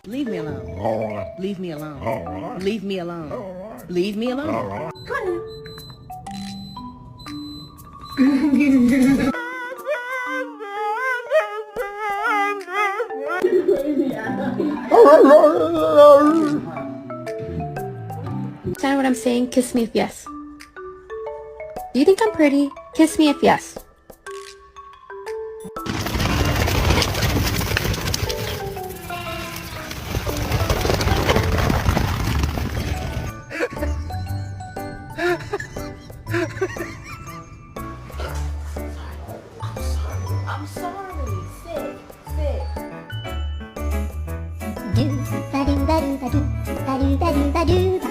Leave me alone. Leave me alone. Leave me alone. Leave me alone. Understand what I'm saying? Kiss me if yes. Do you think I'm pretty? Kiss me if yes. I'm sorry. Sit. Do ba do ba do ba do ba do ba do ba do ba.